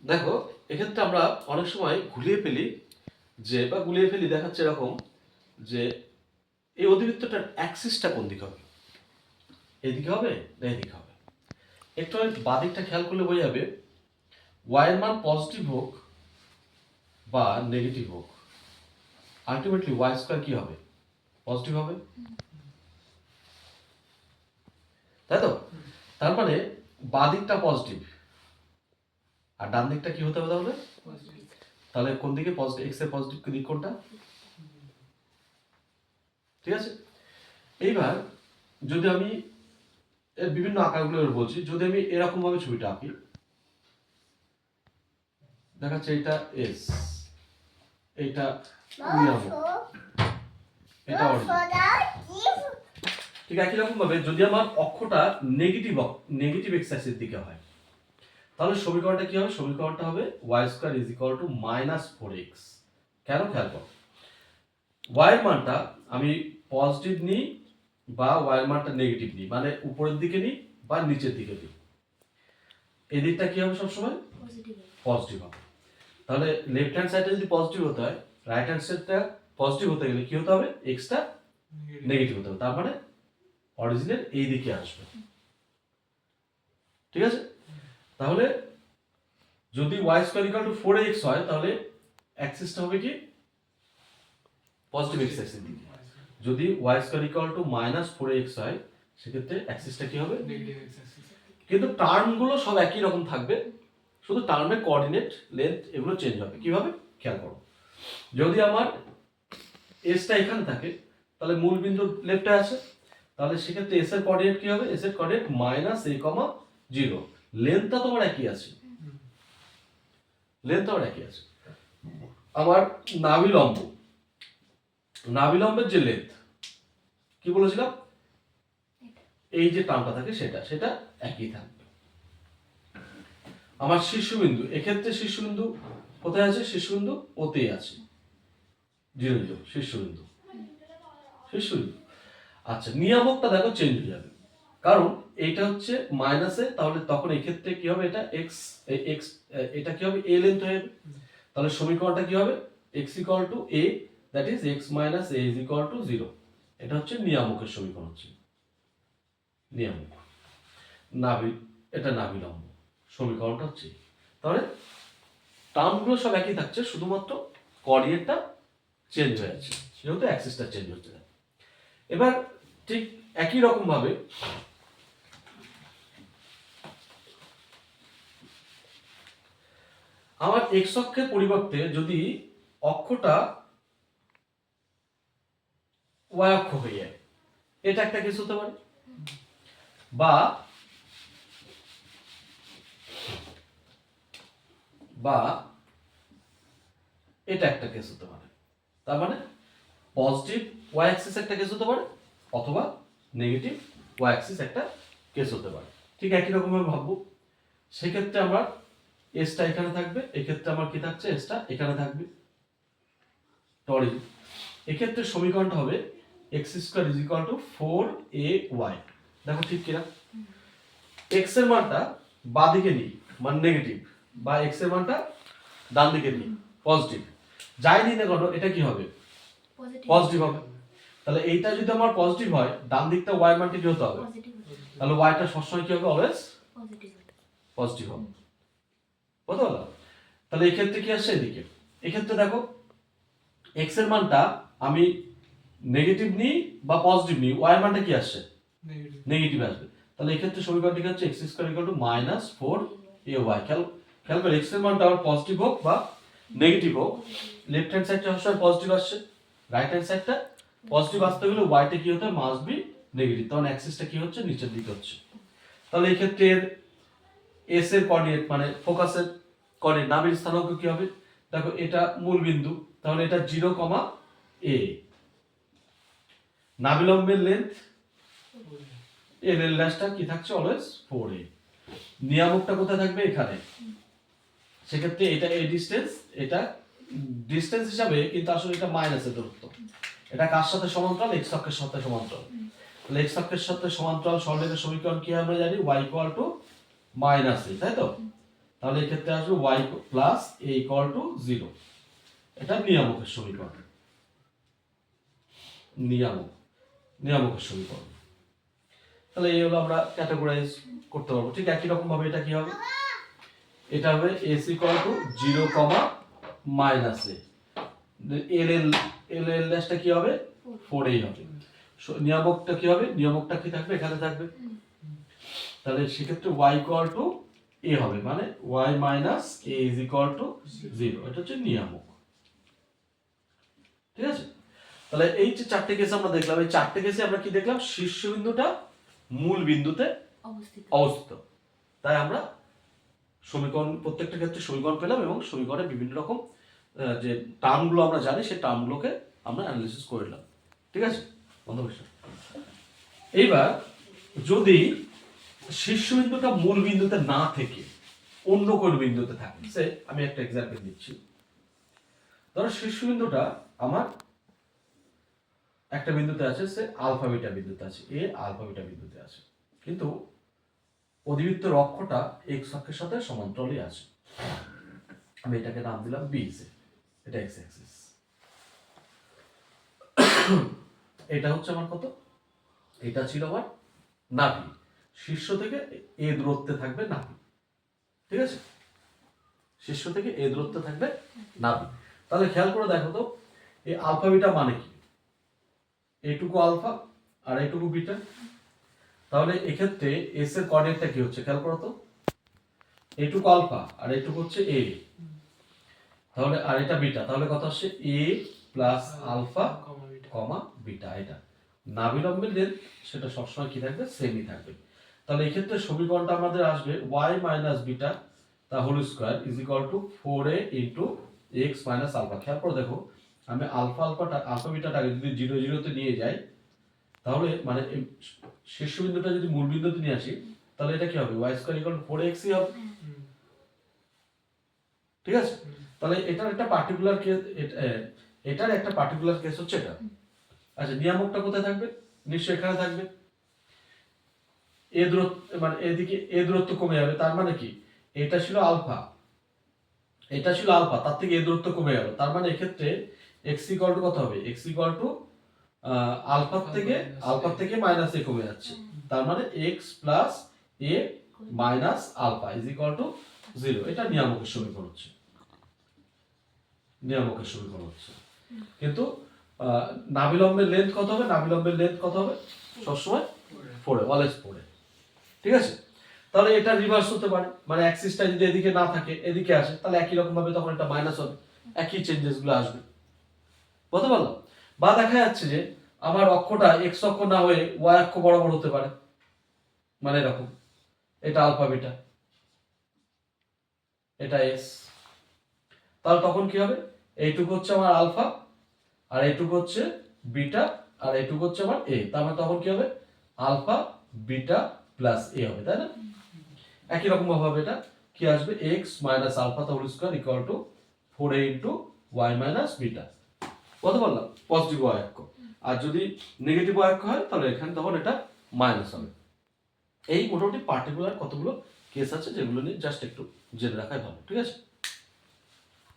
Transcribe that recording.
দেখো, এক্ষেত্রে আমরা অনেক সময় গুলিয়ে ফেলি দেখাচ্ছে এরকম যে এই অধিবৃত্তটার অ্যাক্সিসটা কোন দিকে হবে, এদিকে হবে না এদিকে হবে। একটু বাদিকটা খেয়াল করলে বোঝা যাবে ওয়াই এর মান পজিটিভ হোক বা নেগেটিভ হোক, আলটিমেটলি ওয়াই স্কোয়ার কি হবে, পজিটিভ হবে, তাই তো? তার মানে বাদিকটা পজিটিভ আর ডান দিকটা কি হতে হবে তাহলে? তাহলে কোন দিকে পজিটিভ, এক্স এর পজিটিভ দিক কোনটা? ঠিক আছে। এইবার যদি আমি এর বিভিন্ন আকারগুলো বলছি, যদি আমি এরকম ভাবে ছবিটা আঁকি, দেখাচ্ছে এটা এস, এটা নিয়ামক, এটা ঠিক একই রকম ভাবে যদি আমার অক্ষটা নেগেটিভ এক্স অ্যাক্সিস দিকে হয়, তাহলে সমীকরণটা কি হবে? সমীকরণটা হবে y square is equal two -4x। কেন? খেয়াল করো, y এর মানটা আমি পজিটিভ নিই বা y এর মানটা নেগেটিভ নিই, মানে উপরের দিকে নিই বা নিচের দিকে নিই, এই দিকটা কি হবে? সবসময় পজিটিভ হবে। তাহলে লেফট হ্যান্ড সাইডটা যদি পজিটিভ হতে হয়, রাইট হ্যান্ড সাইডটা পজিটিভ হতে গেলে কি হতে হবে? এক্সটা নেগেটিভ হতে হবে, তার মানে অরিজিনের এই দিকে আসবে। ঠিক আছে। তাহলে যদি y square equal two 4x হয়, তাহলে অ্যাক্সিসটা হবে কি? পজিটিভ এক্স অ্যাক্সিস দিকে। যদি y square equal two -4x হয়, সেক্ষেত্রে অ্যাক্সিসটা কি হবে? Negative x Axis. কিন্তু টার্মগুলো সব একই রকম থাকবে, শুধু টার্মের কোঅর্ডিনেট লেন্থ এগুলো চেঞ্জ হবে। কিভাবে? খেয়াল করো, যদি আমার এসটা এখানে থাকে, তাহলে মূল বিন্দু লেফটে আছে, তাহলে সেক্ষেত্রে এস এর কোঅর্ডিনেট কি হবে? এস এর কোঅর্ডিনেট -a, 0। লেন্থটা তোমার একই আছে, লেন্থ আমার একই আছে। আমার নাভিলম্বের যে লেন্থ কি বলেছিলাম, এই যে টার্মটা থাকে সেটা একই থাকবে। আমার শীর্ষবিন্দু, এক্ষেত্রে শীর্ষবিন্দু কোথায় আছে? শীর্ষবিন্দু ওতেই আছে, 0 শীর্ষবিন্দু। আচ্ছা, নিয়ামকটা দেখো চেঞ্জ হয়ে যাবে, কারণ এইটা হচ্ছে মাইনাসে, তাহলে তখন এই ক্ষেত্রে কি হবে? এটা এক্স, এটা কি হবে? এ লেন্থ হয়ে যাবে। তাহলে সমীকরণটা কি হবে? X equal to A, that is x minus A is equal to 0। এটা হচ্ছে নিয়ামকের সমীকরণ, হচ্ছে নিয়ামক। এটা নাভিলম্ব সমীকরণটা হচ্ছে। তাহলে টার্মগুলো সব একই থাকছে, শুধুমাত্র কোঅর্ডিনেটটা চেঞ্জ হয়ে যাচ্ছে, যেহেতু অ্যাক্সিসটা চেঞ্জ হচ্ছে। এবার ঠিক একই রকম ভাবে আমার এক্স অক্ষের পরিবর্তে যদি অক্ষটা ওয়াই অক্ষ হয়ে যায়, এটা একটা কেস হতে পারে, বা বা এটা একটা কেস হতে পারে। তার মানে পজিটিভ ওয়াই অ্যাক্সিস একটা কেস হতে পারে, অথবা নেগেটিভ ওয়াই অ্যাক্সিস একটা কেস হতে পারে। ঠিক একই রকমভাবে ভাববো, সেক্ষেত্রে আমার এসটা এখানে থাকবে, এক্ষেত্রে আমার কি থাকছে? এসটা এখানে থাকবে। এক্ষেত্রে সমীকরণটা হবে x square is equal two 4ay। দেখো ঠিক কিনা? এক্স এর মানটা বাদিকে নিই মানে নেগেটিভ, বা এক্স এর মানটা ডান দিকে নিই পজিটিভ, যাই নিই না কেন এটা কি হবে? পজিটিভ হবে। তাহলে এইটা যদি আমার পজিটিভ হয়, ডান দিকটা ওয়াই মানটা কি হতে হবে? তাহলে ওয়াইটা সবসময় কি হবে? অলওয়েজ পজিটিভ হবে। বুঝতে পারলাম? তাহলে এই ক্ষেত্রে কি আসছে? এদিকে এক্ষেত্রে দেখো, এক্স এর মানটা আমি নেগেটিভ নিই বা পজিটিভ নিই, ওয়াই মানটা কি আসছে? নেগেটিভ আসবে। তাহলে এই ক্ষেত্রে সমীকরণটি হচ্ছে x square equal two -4ay। খেয়াল করে, x এর মানটা আমার পজিটিভ হোক বা নেগেটিভ হোক, লেফট হ্যান্ড সাইডটা সবসময় পজিটিভ আসছে, রাইট হ্যান্ড সাইডটা পজিটিভ আসতে গেলে ওয়াইটা কি হতে হয়? মাস্ট বি নেগেটিভ, তখন অ্যাক্সিসটা কি হচ্ছে? নিচের দিকে হচ্ছে। তাহলে এই ক্ষেত্রে এস এর কোঅর্ডিনেট মানে ফোকাসের কোঅর্ডিনেট, নাভির স্থানাঙ্ক কি হবে? দেখো, এটা মূল বিন্দু, তাহলে এটা 0, a। নাভিলম্বের লেন্থ এর ল্যাশটা কি থাকছে? Always 4a। নিয়ামকটা কোথায় থাকবে? এখানে। সেক্ষেত্রে এটা এই ডিসটেন্স, এটা ডিসটেন্স হিসাবে, কিন্তু আসলে এটা মাইনাসের দূরত্ব। এটা কার সাথে সমান্তরাল? এক্স অক্ষের সাথে সমান্তরাল। তাহলে এক্স অক্ষের সাথে সমান্তরাল সরলরেখার সমীকরণ কি আমরা জানি? y = -a, তাই তো? তাহলে এই ক্ষেত্রে আসবে y plus a equal to 0। এটা নিয়ামকের সমীকরণ, নিয়ামকের সমীকরণ। তাহলে এই হলো আমরা ক্যাটাগরাইজ করতে পারবো। ঠিক একই রকম ভাবে এটা কি হবে, এটা হবে s equal to 0 comma minus a, এল ড্যাশটা কি হবে 4a হবে। নিয়ামকটা কি হবে, নিয়ামকটা কি থাকবে এখানে থাকবে, তাহলে সেক্ষেত্রে y ইকুয়াল টু a হবে, মানে y minus a is equal to 0। এটা হচ্ছে নিয়ামক। ঠিক আছে, তাহলে এই যে চারটে কেস আমরা দেখলাম, এই চারটে কেসে আমরা কি দেখলাম, শীর্ষবিন্দুটা মূল বিন্দুতে অবস্থিত। তাই আমরা সমীকরণ, প্রত্যেকটা ক্ষেত্রে সমীকরণ পেলাম এবং সমীকরণে বিভিন্ন রকম যে টার্মগুলো আমরা জানি সেই টার্মগুলোকে আমরা অ্যানালিসিস করে নিলাম। ঠিক আছে বন্ধু, এইবার যদি শীর্ষবিন্দুটা মূল বিন্দুতে না থেকে অন্য কোন বিন্দুতে থাকে, সে আমি একটা এক্সাম্পল দিচ্ছি। ধরো শীর্ষবিন্দুটা আমার একটা বিন্দুতে আছে, সে আলফা বিটা বিন্দুতে আছে, এ আলফা বিটা বিন্দুতে আছে, কিন্তু অধিবৃত্তের অক্ষটা এক্স অক্ষের সাথে সমান্তরালই আছে। আমি এটাকে নাম দিলাম বি, এটা এক্স অ্যাক্সিস। এটা হচ্ছে আমার কত, এটা ছিল আমার নাভি, শীর্ষ থেকে এ দূরত্বে থাকবে নাভি। ঠিক আছে, শীর্ষ থেকে এ দূরত্বে থাকবে নাভি। তাহলে খেয়াল করে দেখো তো, এই আলফা বিটা মানে কি, এইটুকু আলফা আর এইটুকু বিটা। তাহলে এক্ষেত্রে এস এর কোঅর্ডিনেটটা কি হচ্ছে খেয়াল করো তো, এইটুকু আলফা আর এইটুকু হচ্ছে এ, তাহলে আর এটা বিটা, তাহলে কত আসছে এ প্লাস আলফা কমা বিটা। এটা নাভিলম্বের লেন্থ সেটা সবসময় কি থাকবে, সেমই থাকবে। তাহলে এই ক্ষেত্রে সমীকরণটা আমাদের আসবে y মাইনাস বিটা তা whole square is equal to 4a into x minus alpha. খেয়াল করে দেখো, আমি আলফা বিটাটাকে যদি 0 0 তে নিয়ে যাই, তাহলে মানে শীর্ষবিন্দুটা যদি মূল বিন্দুতে নিয়ে আসি, তাহলে এটা কি হবে, y square equal two 4x হবে। ঠিক আছে, তাহলে এটার একটা পার্টিকুলার কেস, এটার একটা পার্টিকুলার কেস হচ্ছে এটা। আচ্ছা, নিয়ামকটা কোথায় থাকবে, নিশ্চয়ই এখানে থাকবে। এ দূরত্ব মানে এদিকে এ দূরত্ব কমে যাবে, তার মানে কি, এটা ছিল আলফা, এটা ছিল আলফা, তার থেকে এ দূরত্ব কমে গেল, তার মানে এক্ষেত্রে x ইকুয়াল টু কত হবে, x ইকুয়াল টু আলফা থেকে মাইনাস এ কমে যাচ্ছে, তার মানে x plus a minus alpha is equal to 0। এটা নিয়ামকের সমীকরণ হচ্ছে, নিয়ামকের সমীকরণ হচ্ছে। কিন্তু নাভিলম্বের লেন্থ কত হবে, নাভিলম্বের লেন্থ কত হবে, সবসময় 4 অলওয়েজ 4। ঠিক আছে, তাহলে এটা রিভার্স হতে পারে, মানে অ্যাক্সিসটা যদি এদিকে না থাকে এদিকে আসে, তাহলে একই রকম ভাবে তখন এটা মাইনাস হবে, একই চেঞ্জেস গুলো আসবে। বুঝতে পারলাম? বা দেখা যাচ্ছে যে আমার অক্ষটা এক্স অক্ষ না হয়ে ওয়াই অক্ষ বরাবর হতে পারে, মানে এরকম, এটা আলফা বিটা, এটা এস। তাহলে তখন কি হবে, এইটুকু হচ্ছে আমার আলফা আর এইটুকু হচ্ছে বিটা আর এইটুকু হচ্ছে আমার এ, তার মানে তখন কি হবে, আলফা বিটা প্লাস এ হবে, তাই না? একই রকম ভাবে এটা কি আসবে, x minus alpha whole square equal to 4a into y minus beta. কত বললাম, পজিটিভ y অক্ষ, আর যদি নেগেটিভ y অক্ষ হয় তাহলে এখানে তখন এটা মাইনাস হবে। এই মোটামুটি পার্টিকুলার কতগুলো কেস আছে যেগুলো নিয়ে জাস্ট একটু জেনে রাখাই ভালো। ঠিক আছে।